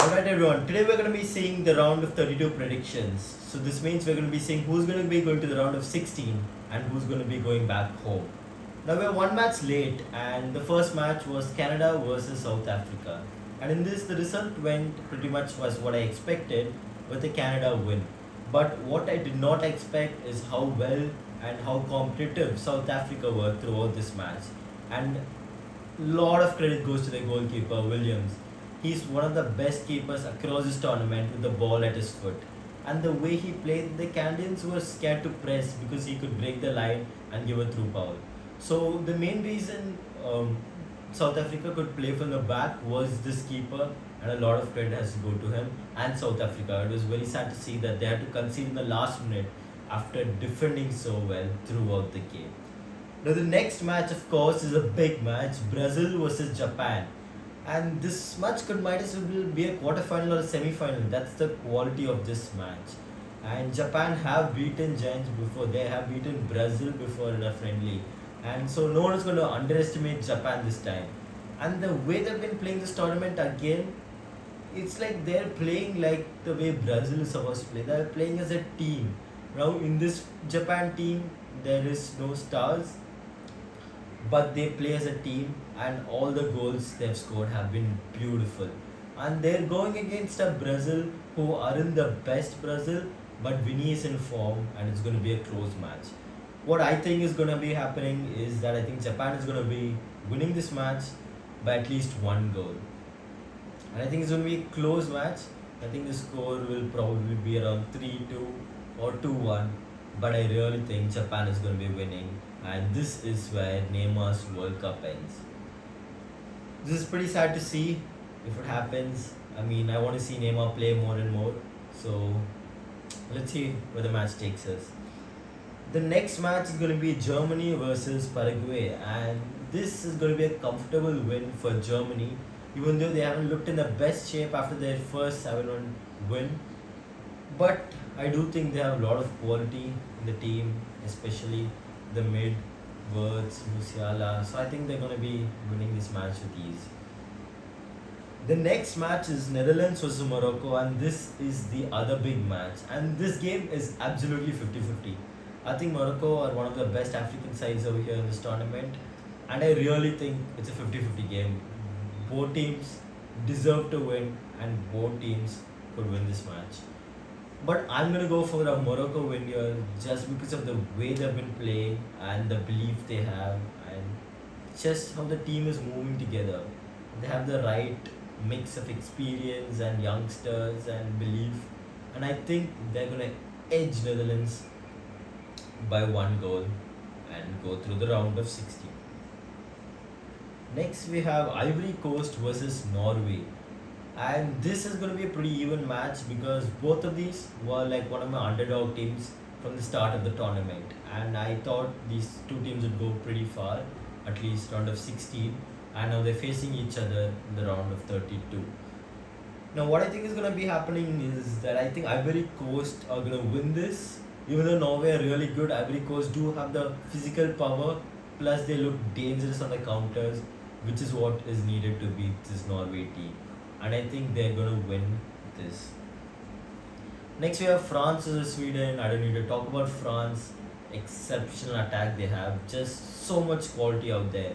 Alright everyone, today we're going to be seeing the round of 32 predictions. So this means we're going to be seeing who's going to be going to the round of 16 and who's going to be going back home. Now we're one match late and the first match was Canada versus South Africa. And in this the result went pretty much was what I expected with a Canada win. But what I did not expect is how well and how competitive South Africa were throughout this match. And lot of credit goes to the goalkeeper Williams. He's one of the best keepers across this tournament with the ball at his foot. And the way he played, the Canadians were scared to press because he could break the line and give a through foul. So the main reason South Africa could play from the back was this keeper, and a lot of credit has to go to him and South Africa. It was very sad to see that they had to concede in the last minute after defending so well throughout the game. Now the next match, of course, is a big match: Brazil versus Japan. And this match could might as well be a quarterfinal or a semi-final. That's the quality of this match. And Japan have beaten giants before. They have beaten Brazil before in a friendly. And so no one is going to underestimate Japan this time. And the way they've been playing this tournament again, it's like they're playing like the way Brazil is supposed to play. They're playing as a team. Now in this Japan team, there is no stars, but they play as a team, and all the goals they've scored have been beautiful. And they're going against a Brazil who aren't the best Brazil, but Vinny is in form and it's going to be a close match. What I think is going to be happening is that I think Japan is going to be winning this match by at least one goal. And I think it's going to be a close match. I think the score will probably be around 3-2 or 2-1, but I really think Japan is going to be winning, and this is where Neymar's World Cup ends. This is pretty sad to see if it happens. I mean, I want to see Neymar play more and more. So let's see where the match takes us. The next match is going to be Germany versus Paraguay, and this is going to be a comfortable win for Germany, even though they haven't looked in the best shape after their first 7-1 win. But I do think they have a lot of quality in the team, especially the mid, Wirtz, Musiala. So I think they're going to be winning this match with ease. The next match is Netherlands versus Morocco, and this is the other big match. And this game is absolutely 50-50. I think Morocco are one of the best African sides over here in this tournament, and I really think it's a 50-50 game. Both teams deserve to win, and both teams could win this match. But I'm gonna go for a Morocco win here just because of the way they've been playing and the belief they have, and just how the team is moving together. They have the right mix of experience and youngsters and belief, and I think they're gonna edge Netherlands by one goal and go through the round of 16. Next we have Ivory Coast versus Norway. And this is going to be a pretty even match because both of these were like one of my underdog teams from the start of the tournament. And I thought these two teams would go pretty far, at least round of 16. And now they're facing each other in the round of 32. Now, what I think is going to be happening is that I think Ivory Coast are going to win this. Even though Norway are really good, Ivory Coast do have the physical power, plus they look dangerous on the counters, which is what is needed to beat this Norway team. And I think they're going to win this. Next, we have France versus Sweden. I don't need to talk about France. Exceptional attack they have, just so much quality out there.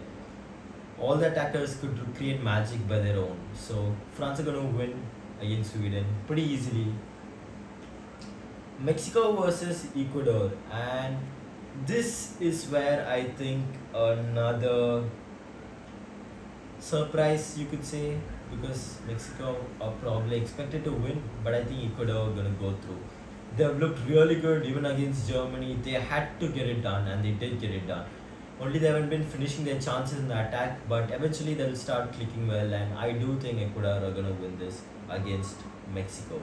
All the attackers could create magic by their own. So, France are going to win against Sweden pretty easily. Mexico versus Ecuador, and this is where I think another surprise you could say, because Mexico are probably expected to win, but I think Ecuador are going to go through. They have looked really good even against Germany. They had to get it done, and they did get it done. Only they haven't been finishing their chances in the attack, but eventually they will start clicking well, and I do think Ecuador are going to win this against Mexico.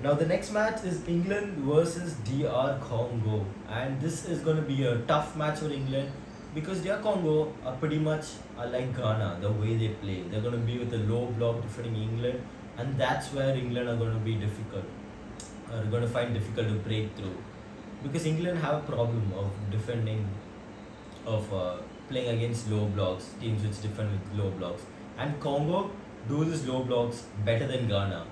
Now the next match is England versus DR Congo, and this is going to be a tough match for England because DR Congo are pretty much like Ghana, the way they play. They're going to be with a low block defending England, and that's where England are going to be difficult. Are going to find difficult to break through because England have a problem of defending, of playing against low blocks, teams which defend with low blocks, and Congo do these low blocks better than Ghana.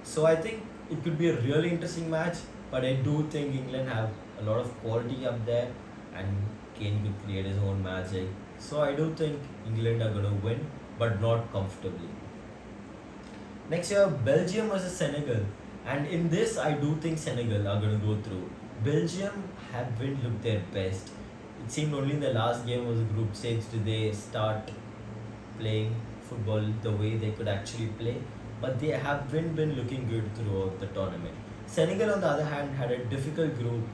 So I think it could be a really interesting match, but I do think England have a lot of quality up there, and Kane could create his own magic. So I do think England are gonna win, but not comfortably. Next, you have Belgium versus Senegal, and in this, I do think Senegal are going to go through. Belgium haven't looked their best. It seemed only in the last game of the group stage did they start playing football the way they could actually play, but they haven't been looking good throughout the tournament. Senegal, on the other hand, had a difficult group,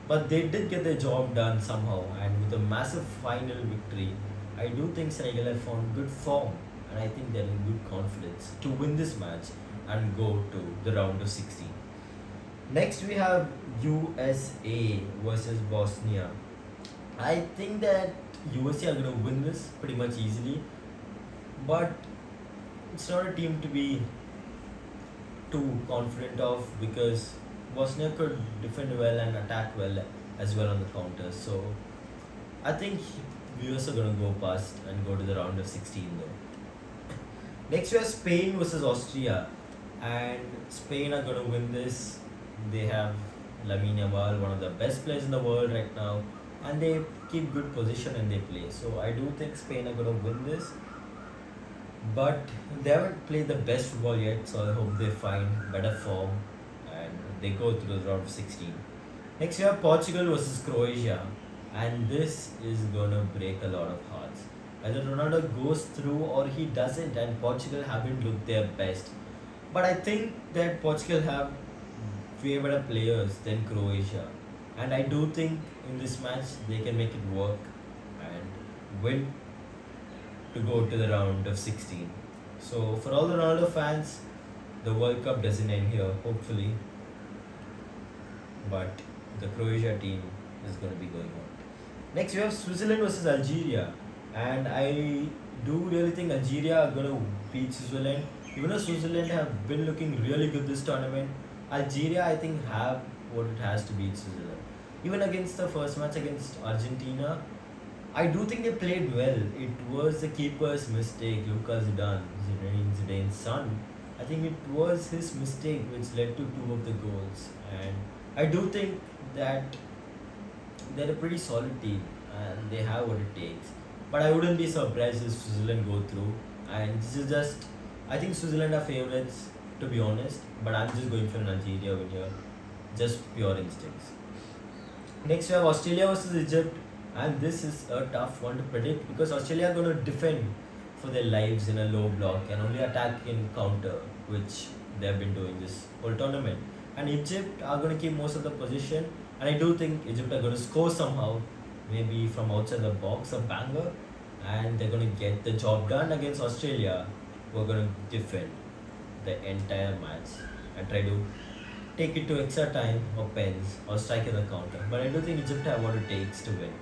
but they did get their job done somehow, and with a massive final victory, I do think Senegal have found good form, and I think they're in good confidence to win this match and go to the round of 16. Next, we have USA versus Bosnia. I think that USA are going to win this pretty much easily, but it's not a team to be too confident of because Bosnia could defend well and attack well as well on the counter. So I think US are going to go past and go to the round of 16 though. Next we have Spain versus Austria, and Spain are going to win this. They have Lamine Yamal, one of the best players in the world right now, and they keep good position and they play. So I do think Spain are going to win this, but they haven't played the best football yet. So I hope they find better form and they go to the round of 16. Next, we have Portugal versus Croatia, and this is gonna break a lot of hearts. Either Ronaldo goes through or he doesn't, and Portugal haven't looked their best. But I think that Portugal have way better players than Croatia, and I do think in this match they can make it work and win to go to the round of 16. So for all the Ronaldo fans, the World Cup doesn't end here, hopefully, but the Croatia team is going to be going on. Next, we have Switzerland versus Algeria, and I do really think Algeria are going to beat Switzerland. Even though Switzerland have been looking really good this tournament, Algeria I think have what it has to beat Switzerland. Even against the first match against Argentina, I do think they played well. It was the keeper's mistake, Lucas Zidane, Zidane's son. I think it was his mistake which led to two of the goals, and I do think that they're a pretty solid team and they have what it takes. But I wouldn't be surprised if Switzerland go through. And this is just, I think Switzerland are favorites to be honest. But I'm just going for an Algeria win here, just pure instincts. Next we have Australia versus Egypt, and this is a tough one to predict because Australia are going to defend for their lives in a low block and only attack in counter, which they have been doing this whole tournament. And Egypt are going to keep most of the position, and I do think Egypt are going to score somehow, maybe from outside the box, a banger, and they're going to get the job done against Australia, who are going to defend the entire match and try to take it to extra time or pens or strike in the counter. But I do think Egypt have what it takes to win.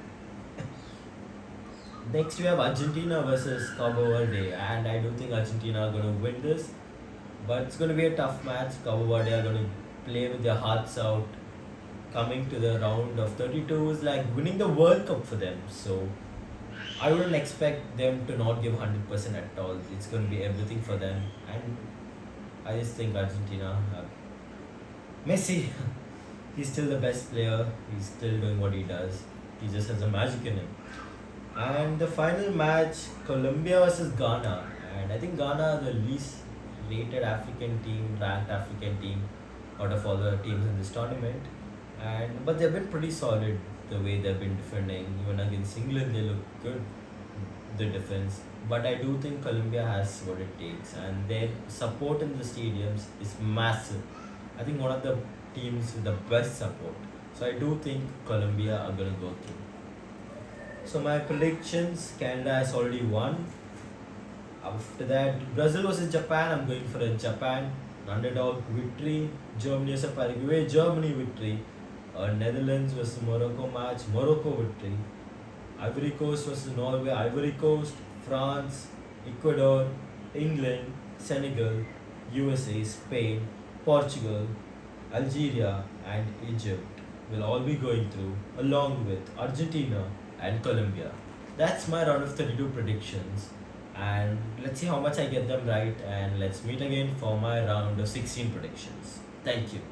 Next, we have Argentina versus Cabo Verde, and I do think Argentina are going to win this, but it's going to be a tough match. Cabo Verde are going to play with their hearts out. Coming to the round of 32 is like winning the World Cup for them, so I wouldn't expect them to not give 100% at all. It's going to be everything for them, and I just think Argentina have Messi. He's still the best player. He's still doing what he does. He just has a magic in him. And the final match, Colombia versus Ghana. And I think Ghana are the least rated African team, ranked African team out of all the teams in this tournament. And but they've been pretty solid the way they've been defending. Even against England, they look good, the defense. But I do think Colombia has what it takes, and their support in the stadiums is massive. I think one of the teams with the best support. So I do think Colombia are gonna go through. So my predictions, Canada has already won. After that, Brazil versus Japan, I'm going for a Japan underdog victory. Germany versus Paraguay, Germany victory. Netherlands versus Morocco match, Morocco victory. Ivory Coast versus Norway, Ivory Coast. France, Ecuador, England, Senegal, USA, Spain, Portugal, Algeria, and Egypt will all be going through, along with Argentina and Colombia. That's my round of 32 predictions. and let's see how much I get them right. And let's meet again for my round of 16 predictions. Thank you.